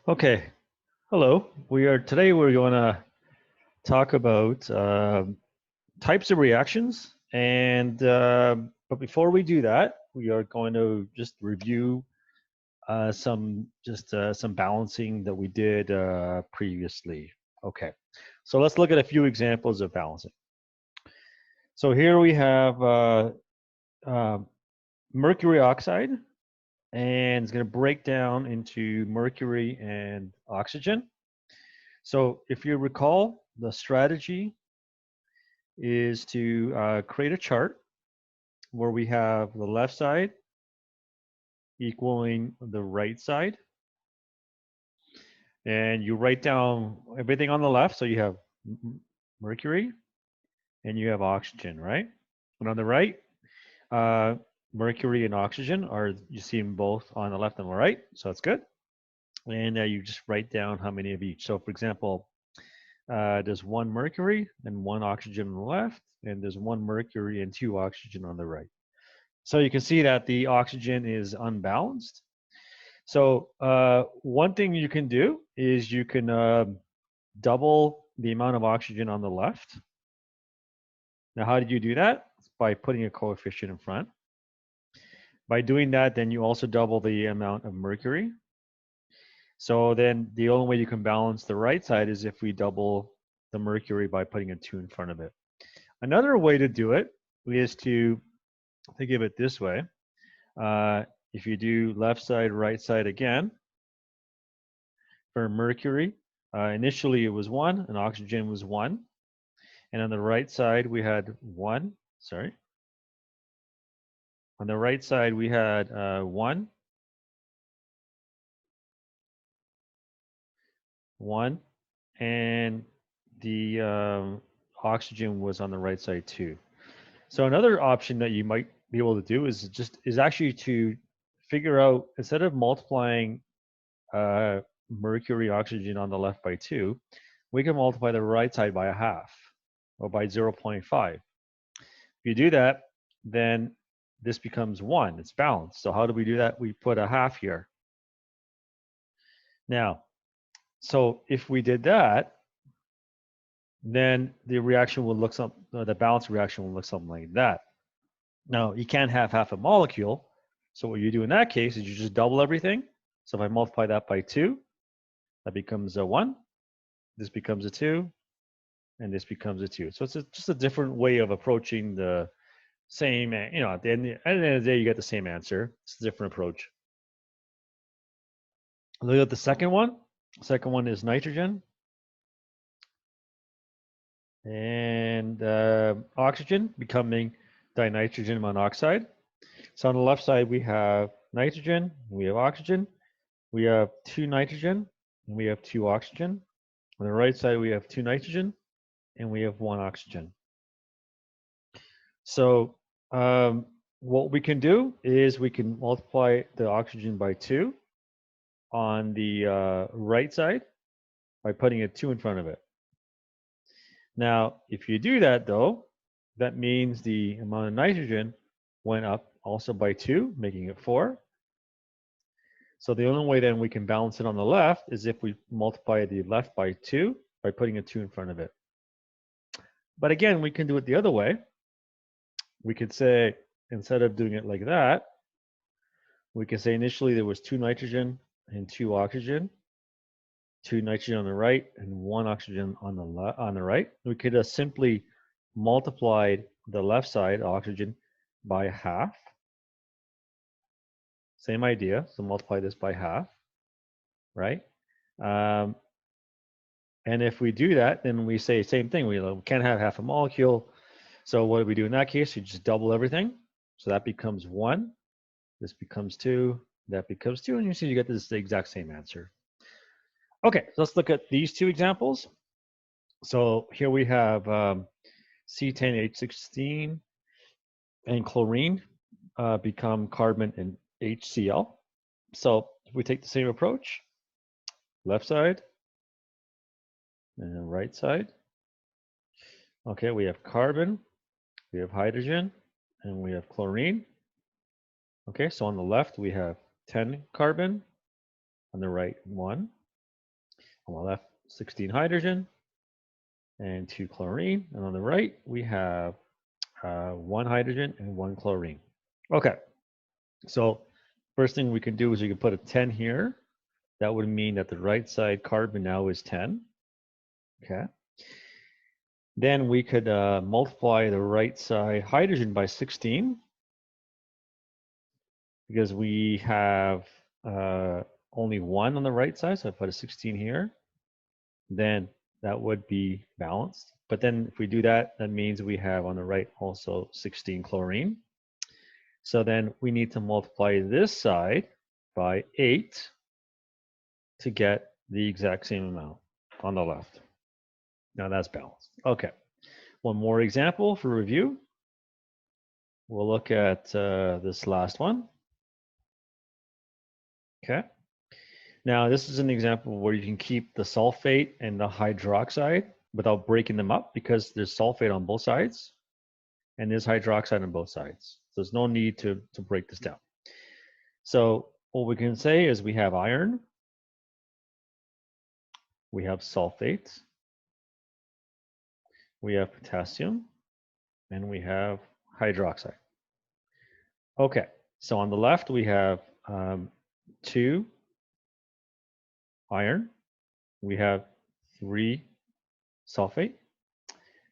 Okay, hello. Today we're going to talk about types of reactions, and but before we do that, we are going to just review some balancing that we did previously. Okay, so let's look at a few examples of balancing. So here we have uh, mercury oxide, and it's going to break down into mercury and oxygen. So if you recall, the strategy is to create a chart where we have the left side equaling the right side. And you write down everything on the left. So you have mercury and you have oxygen, right? And on the right, uh, mercury and oxygen are, you see them both on the left and the right. So that's good. And you just write down how many of each. So for example, there's one mercury and one oxygen on the left, and there's one mercury and two oxygen on the right. So you can see that the oxygen is unbalanced. So one thing you can do is you can double the amount of oxygen on the left. Now, how did you do that? It's by putting a coefficient in front. By doing that, then you also double the amount of mercury. So then the only way you can balance the right side is if we double the mercury by putting a 2 in front of it. Another way to do it is to think of it this way. If you do left side, right side again, for mercury, initially it was 1 and oxygen was 1. And on the right side, we had 1. Sorry. On the right side, we had 1, 1, and the oxygen was on the right side too. So another option that you might be able to do is actually to figure out, instead of multiplying mercury oxygen on the left by 2, we can multiply the right side by a half or by 0.5. If you do that, then this becomes 1. It's balanced. So how do we do that? We put a half here. Now, so if we did that, then the reaction will look something, the balanced reaction will look something like that. Now, you can't have half a molecule. So what you do in that case is you just double everything. So if I multiply that by 2, that becomes a 1. This becomes a 2. And this becomes a 2. So it's just a different way of approaching the same, at the end of the day, you get the same answer. It's a different approach. Look at the second one. Second one is nitrogen and oxygen becoming dinitrogen monoxide. So on the left side, we have nitrogen, we have oxygen, we have 2 nitrogen, and we have 2 oxygen. On the right side, we have 2 nitrogen, and we have 1 oxygen. So what we can do is we can multiply the oxygen by 2 on the right side by putting a 2 in front of it. Now, if you do that though, that means the amount of nitrogen went up also by 2, making it 4. So the only way then we can balance it on the left is if we multiply the left by 2 by putting a 2 in front of it. But again, we can do it the other way. We could say, instead of doing it like that, we can say initially there was 2 nitrogen and 2 oxygen, 2 nitrogen on the right and 1 oxygen on the right. We could have simply multiplied the left side oxygen by half. Same idea. So multiply this by half, right? And if we do that, then we say same thing. We can't have half a molecule. So what do we do in that case? You just double everything. So that becomes 1. This becomes 2. That becomes 2. And you see you get this the exact same answer. Okay, so let's look at these 2 examples. So here we have C10H16 and chlorine become carbon and HCl. So if we take the same approach, left side and right side. Okay, we have carbon, we have hydrogen, and we have chlorine. Okay, so on the left we have 10 carbon, on the right 1. On the left, 16 hydrogen and 2 chlorine. And on the right, we have 1 hydrogen and 1 chlorine. Okay, so first thing we can do is we can put a 10 here. That would mean that the right side carbon now is 10. Okay. Then we could multiply the right side hydrogen by 16 because we have only 1 on the right side. So if I put a 16 here, then that would be balanced. But then if we do that, that means we have on the right also 16 chlorine. So then we need to multiply this side by 8 to get the exact same amount on the left. Now that's balanced. Okay. One more example for review. We'll look at this last one. Okay. Now this is an example where you can keep the sulfate and the hydroxide without breaking them up because there's sulfate on both sides and there's hydroxide on both sides. So there's no need to break this down. So what we can say is we have iron, we have sulfate, we have potassium, and we have hydroxide. Okay, so on the left we have 2 iron, we have 3 sulfate,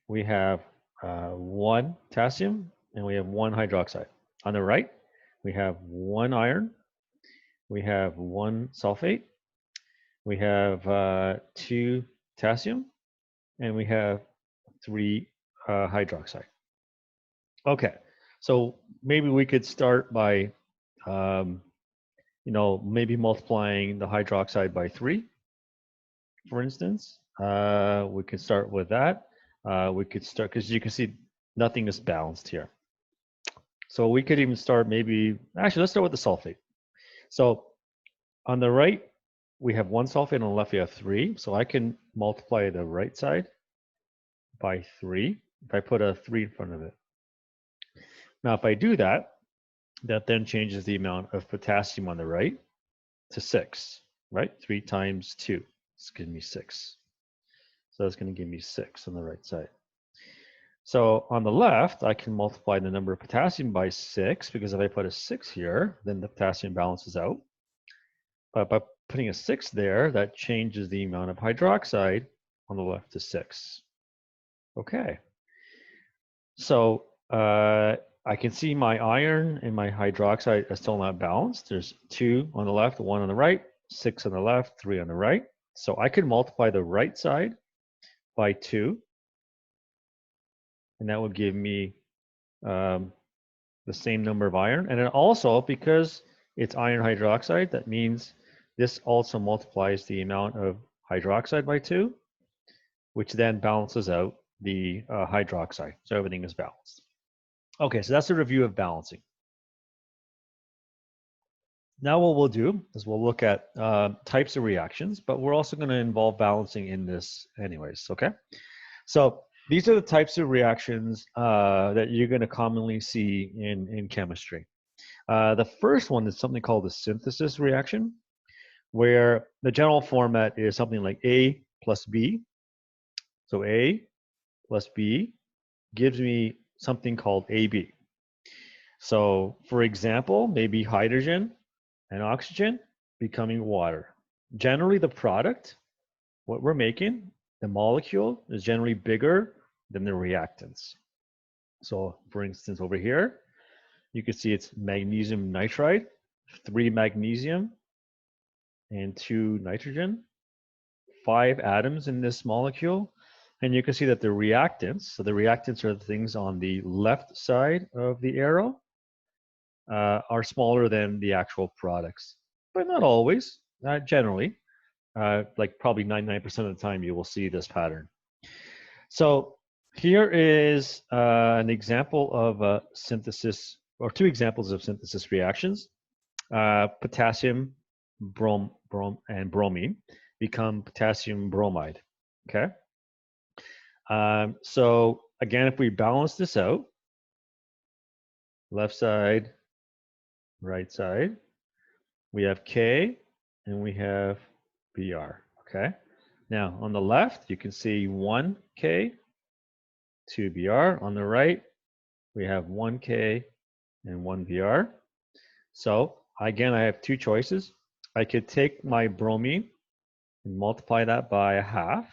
we have 1 potassium, and we have 1 hydroxide. On the right, we have 1 iron, we have 1 sulfate, we have 2 potassium, and we have 3 hydroxide. Okay, so maybe we could start by, maybe multiplying the hydroxide by 3, for instance. We could start with that. We could start, because you can see nothing is balanced here. So we could even start maybe, actually, let's start with the sulfate. So on the right, we have 1 sulfate, on the left, we have 3. So I can multiply the right side by 3 if I put a 3 in front of it. Now, if I do that, that then changes the amount of potassium on the right to 6, right? 3 times 2. It's giving me 6. So that's going to give me 6 on the right side. So on the left, I can multiply the number of potassium by 6, because if I put a 6 here, then the potassium balances out. But by putting a 6 there, that changes the amount of hydroxide on the left to 6. Okay. So I can see my iron and my hydroxide are still not balanced. There's 2 on the left, 1 on the right, 6 on the left, 3 on the right. So I could multiply the right side by 2, and that would give me the same number of iron. And then also, because it's iron hydroxide, that means this also multiplies the amount of hydroxide by 2, which then balances out the hydroxide. So everything is balanced. Okay, so that's a review of balancing. Now what we'll do is we'll look at types of reactions, but we're also going to involve balancing in this anyways, okay? So these are the types of reactions that you're going to commonly see in chemistry. The first one is something called the synthesis reaction, where the general format is something like A plus B. So A plus B gives me something called AB. So for example, maybe hydrogen and oxygen becoming water. Generally the product, what we're making, the molecule is generally bigger than the reactants. So for instance, over here, you can see it's magnesium nitride, 3 magnesium and 2 nitrogen, 5 atoms in this molecule. And you can see that the reactants, so the reactants are the things on the left side of the arrow, are smaller than the actual products, but not always, generally. Like probably 99% of the time you will see this pattern. So here is an example of a synthesis, or 2 examples of synthesis reactions. Potassium and bromine become potassium bromide, okay? So again, if we balance this out, left side, right side, we have K and we have Br, okay? Now, on the left, you can see 1K, 2Br. On the right, we have 1K and 1Br. So again, I have two choices. I could take my bromine and multiply that by a half.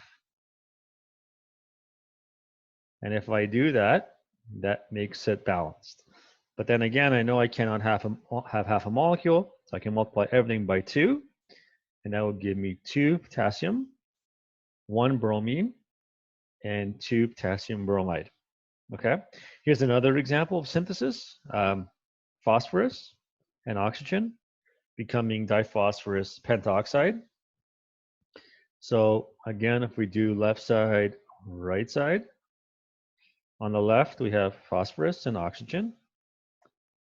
And if I do that, that makes it balanced. But then again, I know I cannot have half a molecule, so I can multiply everything by 2, and that would give me 2 potassium, 1 bromine, and 2 potassium bromide. Okay, here's another example of synthesis. Phosphorus and oxygen becoming diphosphorus pentoxide. So again, if we do left side, right side, on the left we have phosphorus and oxygen,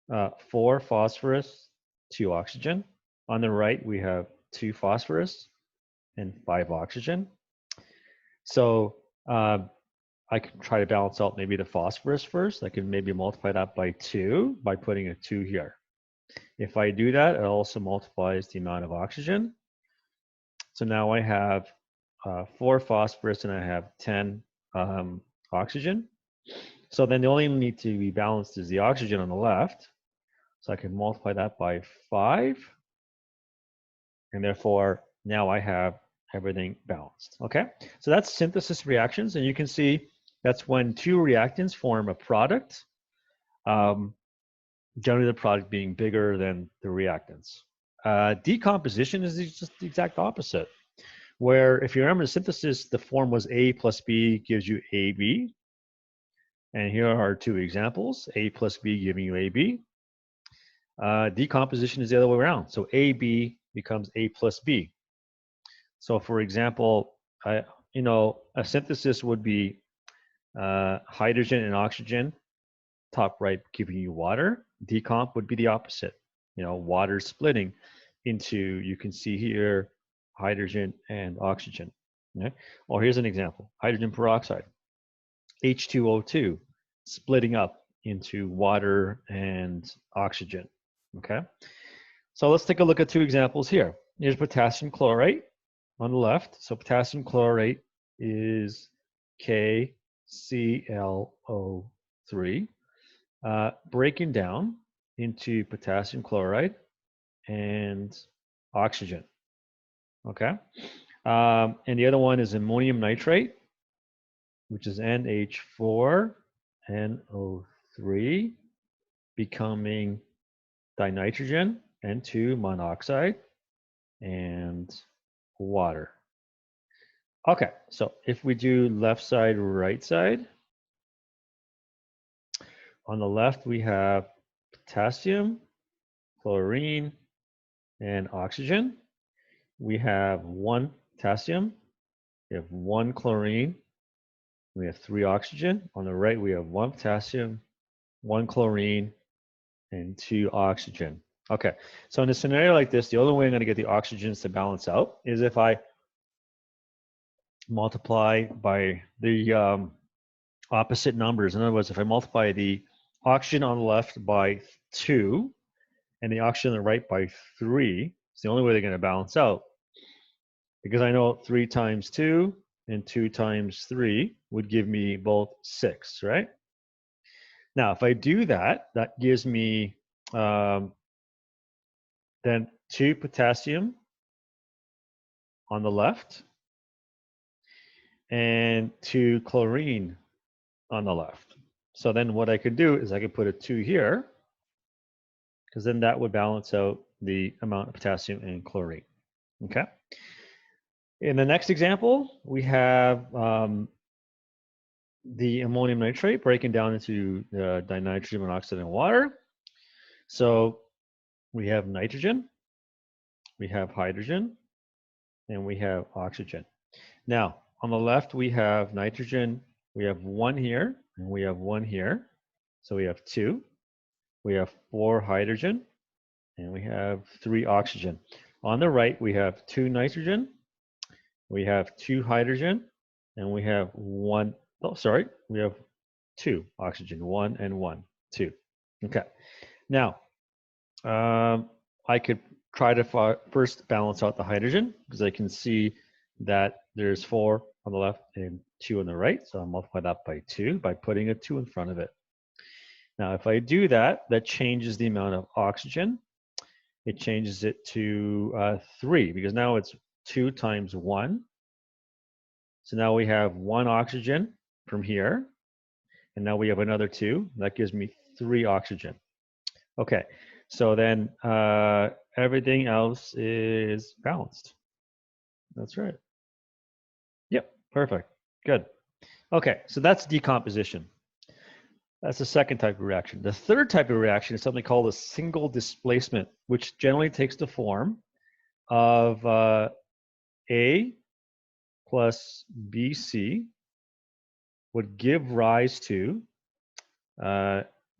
4 phosphorus, 2 oxygen. On the right we have 2 phosphorus and 5 oxygen. So I can try to balance out maybe the phosphorus first. I can maybe multiply that by 2 by putting a 2 here. If I do that, it also multiplies the amount of oxygen. So now I have 4 phosphorus and I have 10 oxygen. So then the only need to be balanced is the oxygen on the left. So I can multiply that by 5. And therefore, now I have everything balanced. Okay, so that's synthesis reactions. And you can see that's when two reactants form a product, generally the product being bigger than the reactants. Decomposition is just the exact opposite, where if you remember the synthesis, the form was A plus B gives you AB. And here are two examples, A plus B giving you AB. Decomposition is the other way around. So AB becomes A plus B. So for example, a synthesis would be hydrogen and oxygen, top right giving you water. Decomp would be the opposite. Water splitting into, you can see here, hydrogen and oxygen. Okay? Or here's an example, hydrogen peroxide, H2O2, splitting up into water and oxygen. Okay, so let's take a look at two examples here. Here's potassium chlorate on the left. So potassium chlorate is KClO3, breaking down into potassium chloride and oxygen. Okay, and the other one is ammonium nitrate, which is NH4NO3, becoming dinitrogen, N2 monoxide, and water. Okay, so if we do left side, right side, on the left we have potassium, chlorine, and oxygen. We have 1 potassium, we have 1 chlorine, we have 3 oxygen. On the right we have 1 potassium, 1 chlorine, and 2 oxygen. Okay, so in a scenario like this, the only way I'm going to get the oxygens to balance out is if I multiply by the opposite numbers. In other words, if I multiply the oxygen on the left by 2 and the oxygen on the right by 3, it's the only way they're going to balance out. Because I know 3 times 2 and 2 times 3 would give me both 6, right? Now, if I do that, that gives me then 2 potassium on the left and 2 chlorine on the left. So then what I could do is I could put a 2 here, because then that would balance out the amount of potassium and chlorine. Okay. In the next example, we have the ammonium nitrate breaking down into dinitrogen monoxide and water. So we have nitrogen, we have hydrogen, and we have oxygen. Now, on the left, we have nitrogen. We have 1 here, and we have 1 here. So we have 2. We have 4 hydrogen, and we have 3 oxygen. On the right, we have 2 nitrogen, we have 2 hydrogen, and we have 1, we have 2 oxygen, 1 and 1, 2. Okay. Now, I could try to first balance out the hydrogen, because I can see that there's 4 on the left and 2 on the right. So I'll multiply that by 2 by putting a 2 in front of it. Now, if I do that, that changes the amount of oxygen. It changes it to 3 because now it's 2 times 1. So now we have 1 oxygen from here. And now we have another 2. That gives me 3 oxygen. Okay, so then everything else is balanced. That's right. Yep, perfect. Good. Okay, so that's decomposition. That's the second type of reaction. The third type of reaction is something called a single displacement, which generally takes the form of A plus BC would give rise to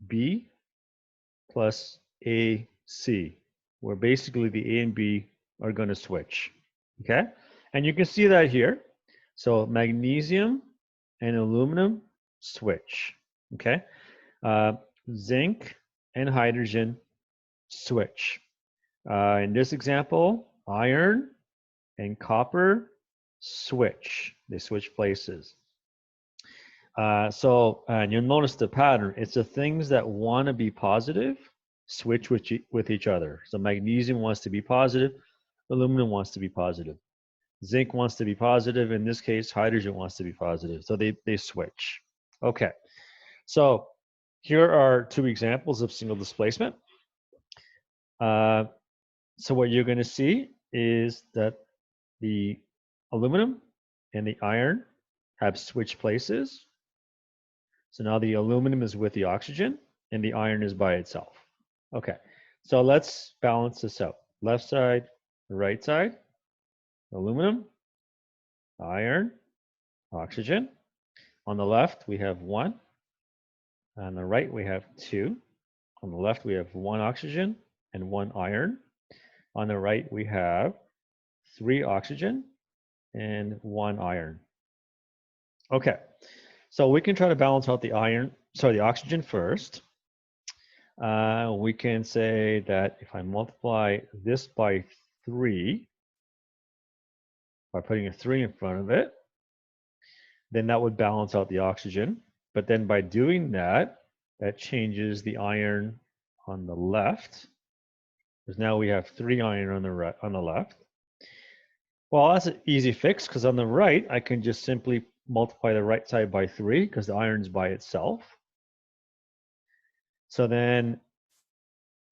B plus AC, where basically the A and B are going to switch. Okay, and you can see that here. So magnesium and aluminum switch. Okay, zinc and hydrogen switch. In this example, iron and copper switch. They switch places. And you'll notice the pattern. It's the things that want to be positive switch with each other. So magnesium wants to be positive, aluminum wants to be positive. Zinc wants to be positive. In this case, hydrogen wants to be positive. So they switch. Okay. So here are 2 examples of single displacement. So what you're going to see is that the aluminum and the iron have switched places. So now the aluminum is with the oxygen and the iron is by itself. Okay, so let's balance this out. Left side, right side, aluminum, iron, oxygen. On the left, we have 1. On the right, we have 2. On the left, we have 1 oxygen and 1 iron. On the right, we have 3 oxygen and 1 iron. Okay, so we can try to balance out the oxygen first. We can say that if I multiply this by 3, by putting a 3 in front of it, then that would balance out the oxygen. But then by doing that, that changes the iron on the left, because now we have 3 iron on the left. Well, that's an easy fix, because on the right, I can just simply multiply the right side by 3, because the iron's by itself. So then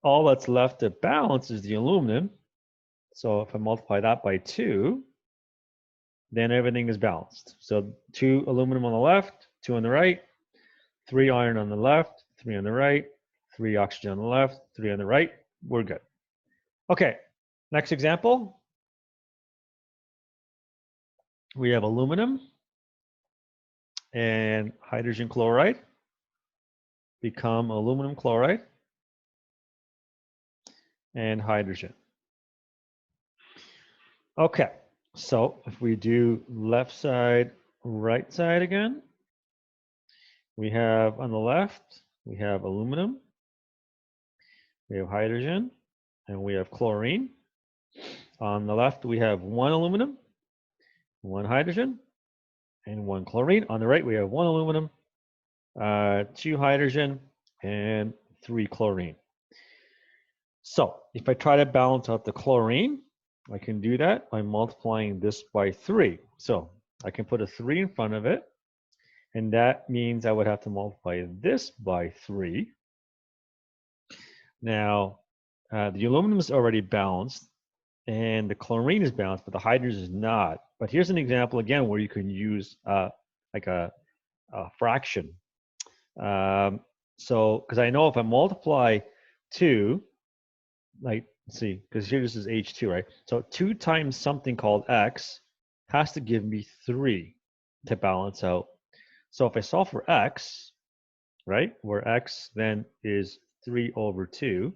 all that's left to balance is the aluminum. So if I multiply that by 2, then everything is balanced. So 2 aluminum on the left, 2 on the right, 3 iron on the left, 3 on the right, 3 oxygen on the left, 3 on the right. We're good. Okay, next example. We have aluminum and hydrogen chloride become aluminum chloride and hydrogen. Okay, so if we do left side, right side again, we have on the left, we have aluminum, we have hydrogen, and we have chlorine. On the left, we have 1 aluminum, 1 hydrogen, and 1 chlorine. On the right, we have 1 aluminum, 2 hydrogen, and 3 chlorine. So if I try to balance out the chlorine, I can do that by multiplying this by 3. So I can put a 3 in front of it, and that means I would have to multiply this by 3. Now, the aluminum is already balanced, and the chlorine is balanced, but the hydrogen is not. But here's an example again where you can use like a fraction. So, because I know if I multiply 2, like, let's see, because here this is H2, right? So 2 times something called X has to give me 3 to balance out. So if I solve for X, right, where X then is 3 over 2,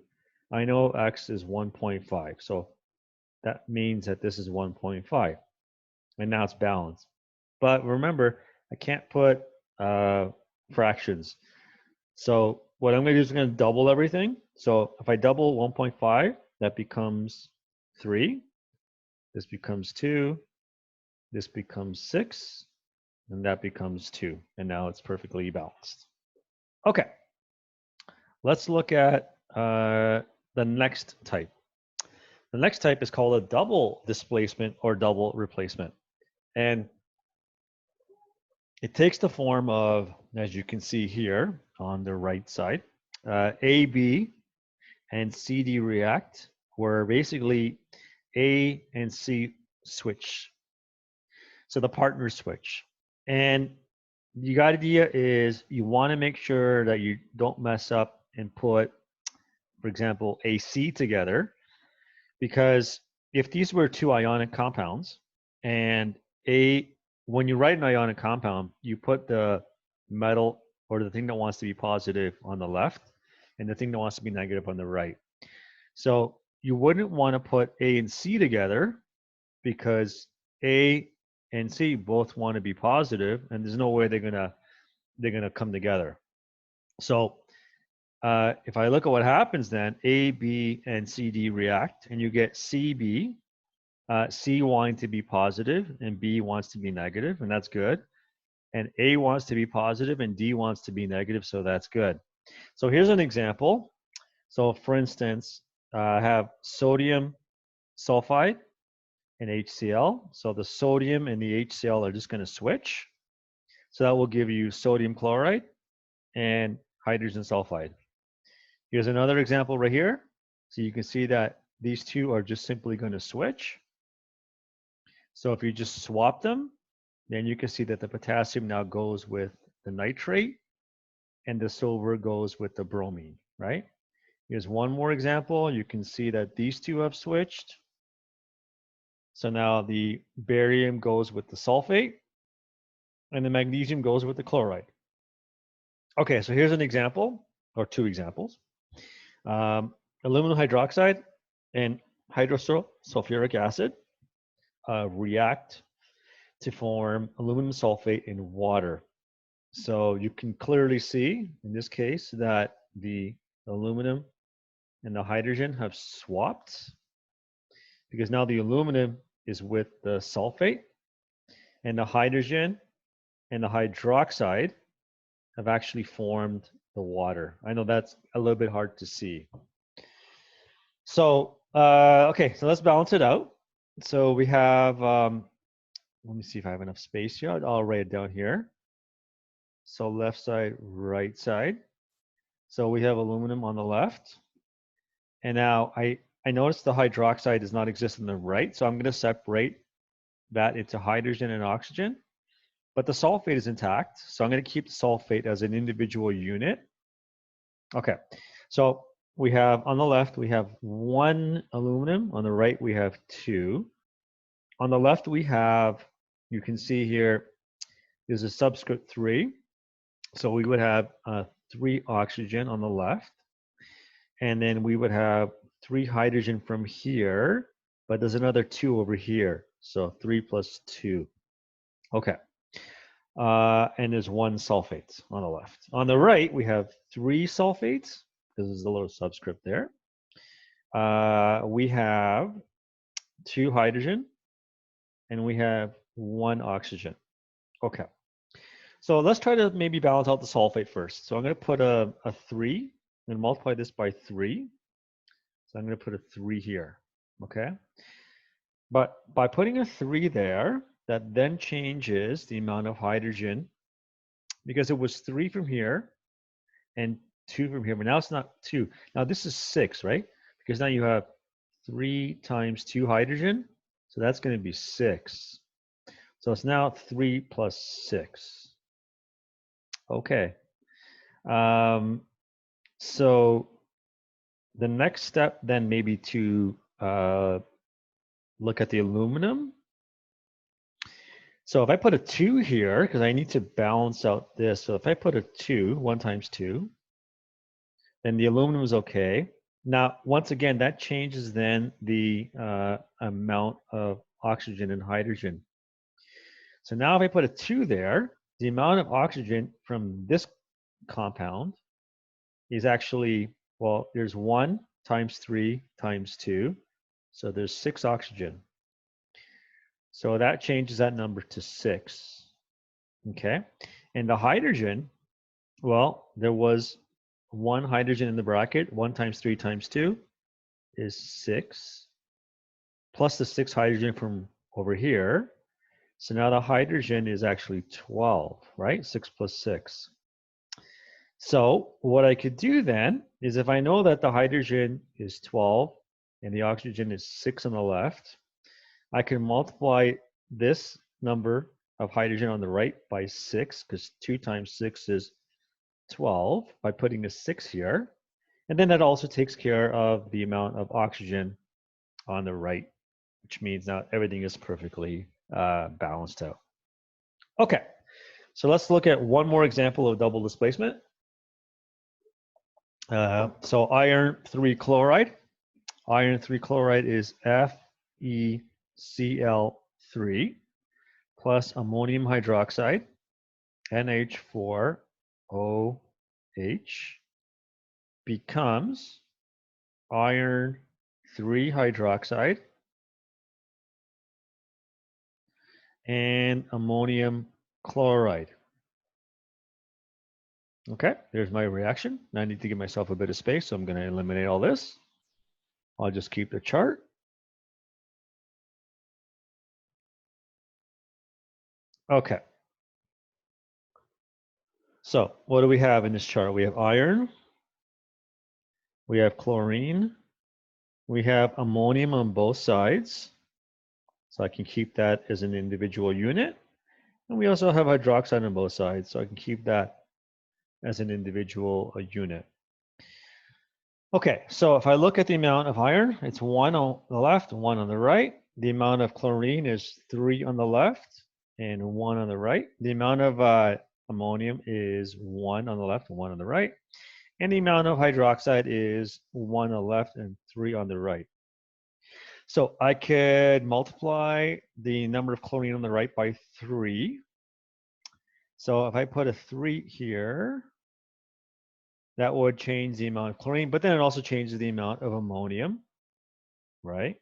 I know X is 1.5. So that means that this is 1.5. And now it's balanced. But remember, I can't put fractions. So what I'm going to do is I'm going to double everything. So if I double 1.5, that becomes 3. This becomes 2. This becomes 6, and that becomes 2. And now it's perfectly balanced. Okay, let's look at the next type. The next type is called a double displacement or double replacement. And it takes the form of, as you can see here on the right side, AB and CD react, where basically A and C switch. So the partners switch. And the idea is you want to make sure that you don't mess up and put, for example, AC together, because if these were two ionic compounds and when you write an ionic compound, you put the metal or the thing that wants to be positive on the left and the thing that wants to be negative on the right. So you wouldn't want to put A and C together because A and C both want to be positive, and there's no way they're gonna come together. So if I look at what happens then, A, B, and C, D react, and you get CB. C wanting to be positive, and B wants to be negative, and that's good. And A wants to be positive, and D wants to be negative, so that's good. So here's an example. So for instance, I have sodium sulfide and HCl. So the sodium and the HCl are just going to switch. So that will give you sodium chloride and hydrogen sulfide. Here's another example right here. So you can see that these two are just simply going to switch. So if you just swap them, then you can see that the potassium now goes with the nitrate and the silver goes with the bromine, right? Here's one more example. You can see that these two have switched. So now the barium goes with the sulfate and the magnesium goes with the chloride. Okay, so here's an example, or two examples. Aluminum hydroxide and hydrosulfuric acid react to form aluminum sulfate in water. So you can clearly see in this case that the aluminum and the hydrogen have swapped, because now the aluminum is with the sulfate and the hydrogen and the hydroxide have actually formed the water. I know that's a little bit hard to see. So, okay, so let's balance it out. So we have, let me see if I have enough space here. I'll write it down here. So left side, right side. So we have aluminum on the left. And now I noticed the hydroxide does not exist on the right. So I'm going to separate that into hydrogen and oxygen. But the sulfate is intact. So I'm going to keep the sulfate as an individual unit. Okay. So we have on the left, we have 1 aluminum. On the right, we have 2. On the left, we have, you can see here, there's a subscript 3. So we would have 3 oxygen on the left. And then we would have 3 hydrogen from here, but there's another 2 over here. So 3 plus 2. Okay. And there's 1 sulfate on the left. On the right, we have 3 sulfates, because there's a little subscript there. We have 2 hydrogen, and we have 1 oxygen. Okay. So let's try to maybe balance out the sulfate first. So I'm going to put a 3. I'm going to multiply this by 3. So I'm going to put a 3 here. Okay. But by putting a 3 there, that then changes the amount of hydrogen, because it was 3 from here and 2 from here, but now it's not 2. Now this is 6, right? Because now you have 3 times 2 hydrogen, so that's going to be 6. So it's now 3 plus 6. Okay. So the next step then may be to look at the aluminum. So if I put a 2 here, because I need to balance out this. So if I put a 2, 1 times 2, then the aluminum is okay. Now, once again, that changes then the amount of oxygen and hydrogen. So now if I put a 2 there, the amount of oxygen from this compound is actually, well, there's 1 times 3 times 2. So there's 6 oxygen. So that changes that number to 6. Okay. And the hydrogen, well, there was 1 hydrogen in the bracket. 1 times 3 times 2 is 6. Plus the 6 hydrogen from over here. So now the hydrogen is actually 12, right? 6 plus 6. So what I could do then is if I know that the hydrogen is 12 and the oxygen is 6 on the left, I can multiply this number of hydrogen on the right by 6, because 2 times 6 is 12, by putting a 6 here. And then that also takes care of the amount of oxygen on the right, which means now everything is perfectly balanced out. Okay, so let's look at one more example of double displacement. So iron 3 chloride. Iron 3 chloride is FeCl3 plus ammonium hydroxide, NH4OH, becomes iron 3 hydroxide and ammonium chloride. Okay, there's my reaction. Now I need to give myself a bit of space, so I'm going to eliminate all this. I'll just keep the chart. Okay. So what do we have in this chart? We have iron, we have chlorine, we have ammonium on both sides. So I can keep that as an individual unit. And we also have hydroxide on both sides, so I can keep that as an individual unit. Okay, so if I look at the amount of iron, it's 1 on the left, 1 on the right. The amount of chlorine is 3 on the left and 1 on the right. The amount of ammonium is 1 on the left and 1 on the right. And the amount of hydroxide is 1 on the left and 3 on the right. So I could multiply the number of chlorine on the right by 3. So if I put a 3 here, that would change the amount of chlorine, but then it also changes the amount of ammonium, right?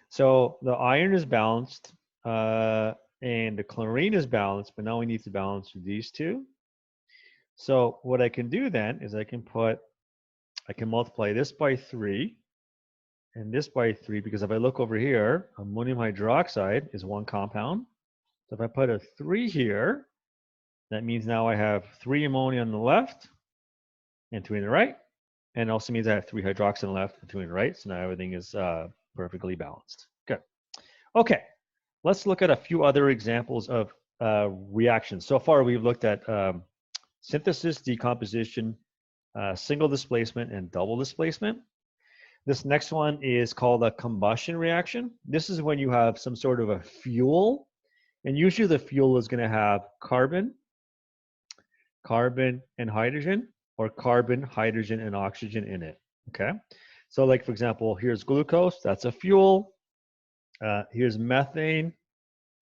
So the iron is balanced and the chlorine is balanced, but now we need to balance these two. So what I can do then is I can multiply this by 3 and this by 3, because if I look over here, ammonium hydroxide is 1 compound. So if I put a 3 here, that means now I have 3 ammonia on the left and 3 on the right. And it also means I have 3 hydroxide on the left and 3 on the right. So now everything is perfectly balanced. Good. Okay, let's look at a few other examples of reactions. So far, we've looked at synthesis, decomposition, single displacement, and double displacement. This next one is called a combustion reaction. This is when you have some sort of a fuel, and usually the fuel is going to have carbon and hydrogen, or carbon, hydrogen, and oxygen in it, okay? So like, for example, here's glucose, that's a fuel. Here's methane,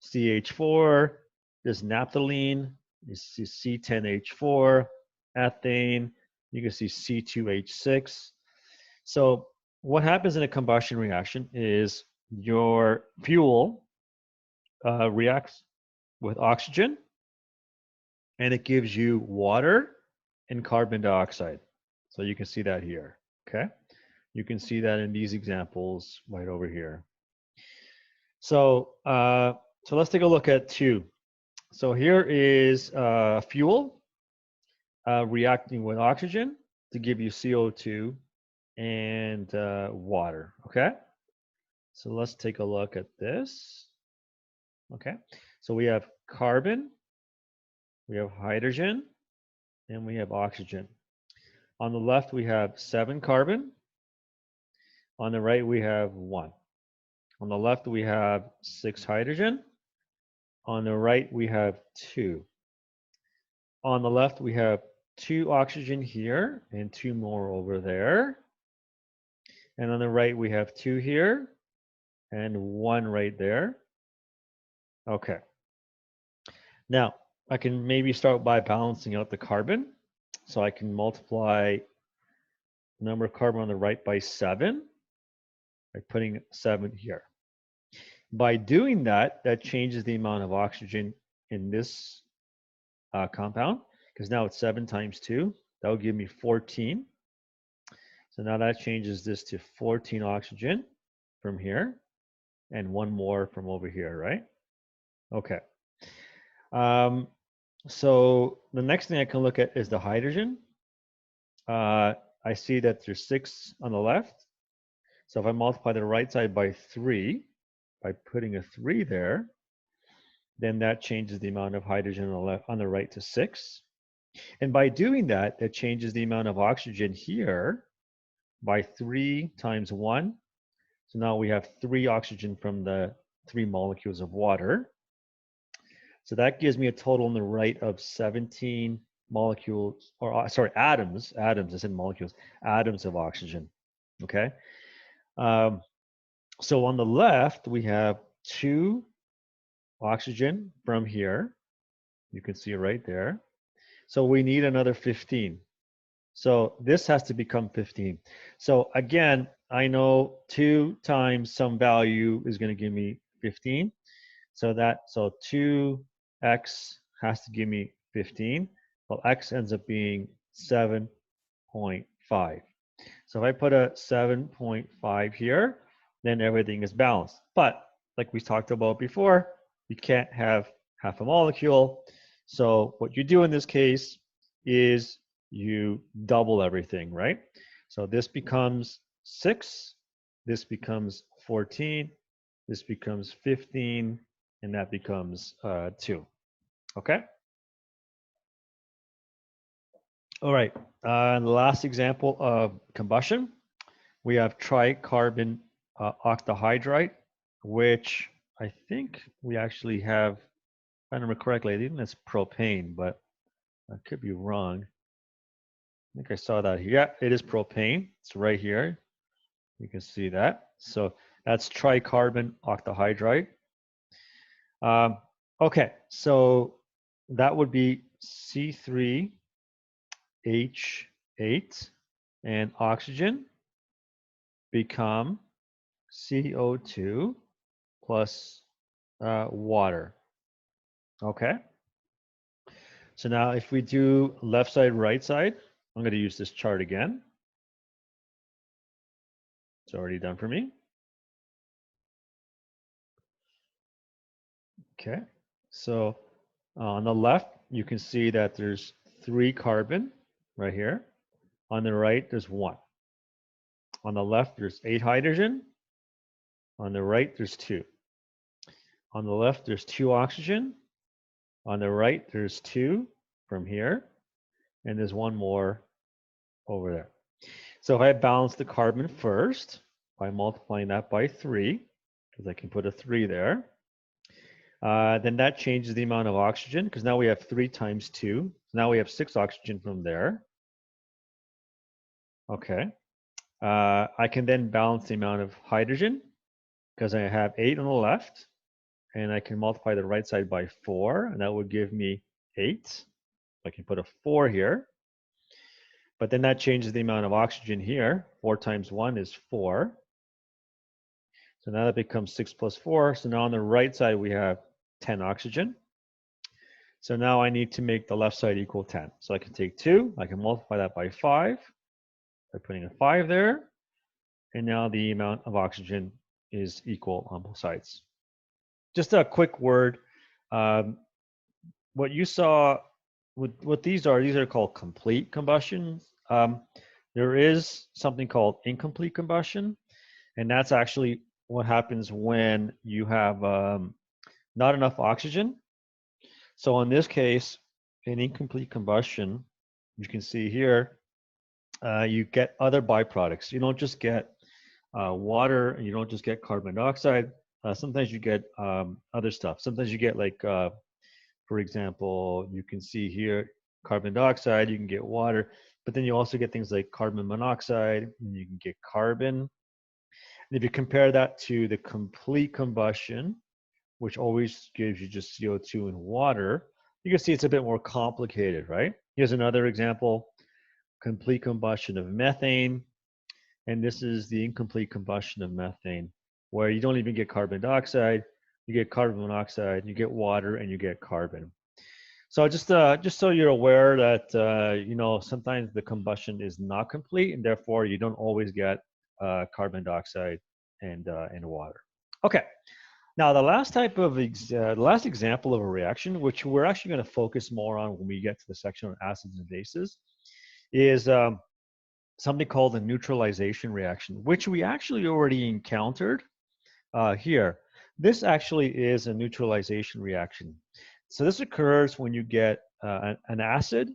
CH4. There's naphthalene, you see C10H4, ethane, you can see C2H6. So what happens in a combustion reaction is your fuel reacts with oxygen, and it gives you water and carbon dioxide. So you can see that here, okay? You can see that in these examples right over here. So, so let's take a look at 2. So here is fuel reacting with oxygen to give you CO2 and water, okay? So let's take a look at this. Okay, so we have carbon, we have hydrogen, and we have oxygen. On the left, we have 7 carbon. On the right, we have 1. On the left, we have 6 hydrogen. On the right, we have 2. On the left, we have 2 oxygen here and 2 more over there. And on the right, we have 2 here and 1 right there. Okay. Now, I can maybe start by balancing out the carbon. So I can multiply the number of carbon on the right by 7 by putting 7 here. By doing that, that changes the amount of oxygen in this compound, because now it's 7 times 2. That will give me 14. So now that changes this to 14 oxygen from here, and one more from over here, right? Okay. So the next thing I can look at is the hydrogen. I see that there's 6 on the left. So if I multiply the right side by 3, by putting a 3 there, then that changes the amount of hydrogen on the left, on the right to 6. And by doing that, that changes the amount of oxygen here by 3 times 1. So now we have 3 oxygen from the 3 molecules of water. So that gives me a total on the right of 17 molecules, or sorry, atoms, I said molecules, atoms of oxygen, okay? So on the left, we have 2 oxygen from here. You can see it right there. So we need another 15. So this has to become 15. So again, I know 2 times some value is going to give me 15. So 2x has to give me 15. Well, x ends up being 7.5. So if I put a 7.5 here, then everything is balanced. But like we talked about before, you can't have half a molecule. So what you do in this case is you double everything, right? So this becomes 6, this becomes 14, this becomes 15, and that becomes 2. Okay? All right, the last example of combustion, we have tricarbon octahydride, which I think we actually have, if I remember correctly, I think that's propane, but I could be wrong. I think I saw that here. Yeah, it is propane. It's right here. You can see that. So that's tricarbon octahydride. Okay, so that would be C3H8 and oxygen become CO2 plus water. Okay. So now if we do left side, right side, I'm going to use this chart again. It's already done for me. Okay. So on the left, you can see that there's 3 carbon right here. On the right, there's 1. On the left, there's 8 hydrogen. On the right, there's 2. On the left, there's 2 oxygen. On the right, there's 2 from here. And there's 1 more over there. So if I balance the carbon first by multiplying that by 3, because I can put a 3 there, then that changes the amount of oxygen, because now we have 3 times 2. Now we have 6 oxygen from there. Okay. I can then balance the amount of hydrogen, because I have 8 on the left, and I can multiply the right side by 4, and that would give me 8. I can put a 4 here. But then that changes the amount of oxygen here. 4 times 1 is 4. So now that becomes 6 plus 4. So now on the right side, we have 10 oxygen. So now I need to make the left side equal 10. So I can take 2, I can multiply that by 5 by putting a 5 there. And now the amount of oxygen is equal on both sides. Just a quick word. What you saw, what these are called complete combustion. There is something called incomplete combustion. And that's actually what happens when you have not enough oxygen. So in this case, in incomplete combustion, you can see here, you get other byproducts. You don't just get water, and you don't just get carbon dioxide. Sometimes you get other stuff. Sometimes you get like, for example, you can see here, carbon dioxide, you can get water, but then you also get things like carbon monoxide, and you can get carbon. And if you compare that to the complete combustion, which always gives you just CO2 and water, you can see it's a bit more complicated, right? Here's another example, complete combustion of methane. And this is the incomplete combustion of methane. where you don't even get carbon dioxide, you get carbon monoxide, you get water, and you get carbon. So just so you're aware that you know, sometimes the combustion is not complete, and therefore you don't always get carbon dioxide and water. Okay. Now the last type of the last example of a reaction, which we're actually going to focus more on when we get to the section on acids and bases, is something called a neutralization reaction, which we actually already encountered here. This actually is a neutralization reaction. So this occurs when you get an acid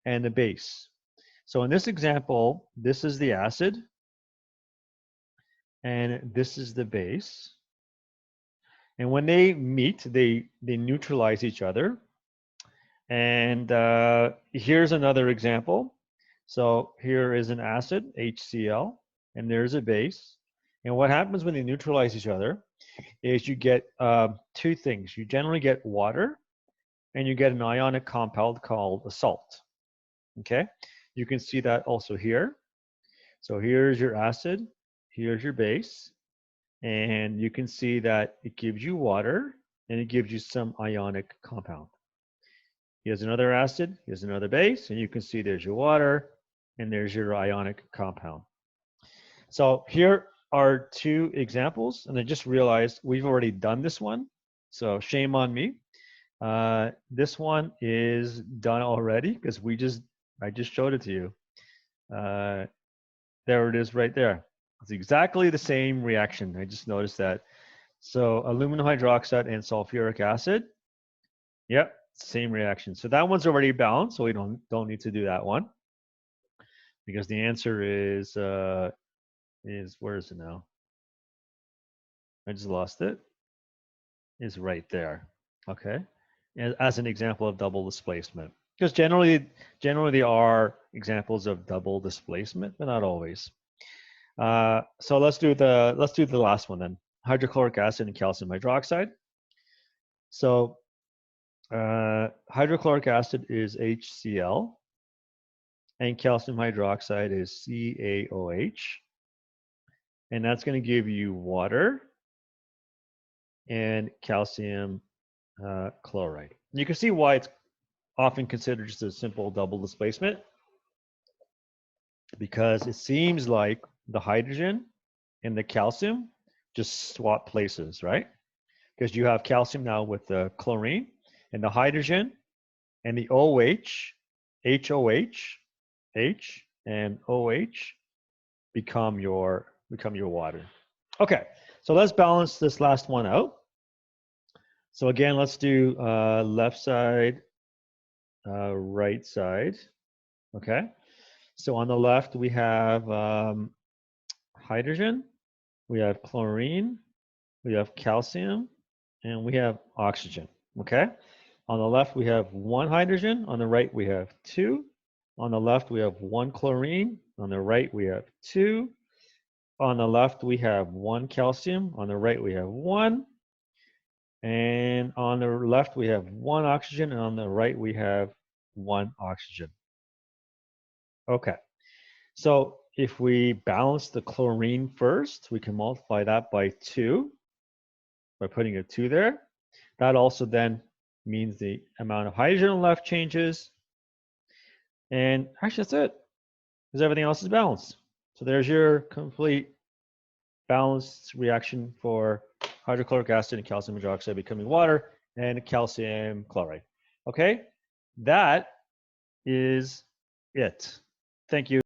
and a base. So in this example, this is the acid and this is the base. And when they meet, they neutralize each other. And here's another example. So here is an acid, HCl, and there's a base. And what happens when they neutralize each other is you get two things. You generally get water, and you get an ionic compound called a salt. Okay, you can see that also here. So here's your acid, here's your base, and you can see that it gives you water and it gives you some ionic compound. Here's another acid, here's another base, and you can see there's your water and there's your ionic compound. So here are two examples, and I just realized we've already done this one, so shame on me. This one is done already because I just showed it to you. There it is right there. It's exactly the same reaction. I just noticed that. So aluminum hydroxide and sulfuric acid. Yep, same reaction. So that one's already balanced, so we don't need to do that one. Because the answer is where is it now? I just lost it. Is right there. Okay. As an example of double displacement. Because generally there are examples of double displacement, but not always. So let's do the last one then. Hydrochloric acid and calcium hydroxide. So hydrochloric acid is HCl, and calcium hydroxide is CaOH, and that's going to give you water and calcium chloride. You can see why it's often considered just a simple double displacement, because it seems like the hydrogen and the calcium just swap places, right? Because you have calcium now with the chlorine, and the hydrogen and the OH, HOH, H and OH become your water. Okay, so let's balance this last one out. So again, let's do left side, right side. Okay, so on the left we have hydrogen, we have chlorine, we have calcium, and we have oxygen. Okay, on the left we have one hydrogen, on the right we have two. On the left we have one chlorine, on the right we have two. On the left we have one calcium, on the right we have one. And on the left we have one oxygen, and on the right we have one oxygen. Okay, so if we balance the chlorine first, we can multiply that by 2 by putting a 2 there. That also then means the amount of hydrogen on the left changes. And actually that's it, because everything else is balanced. So there's your complete balanced reaction for hydrochloric acid and calcium hydroxide becoming water and calcium chloride. Okay, that is it. Thank you.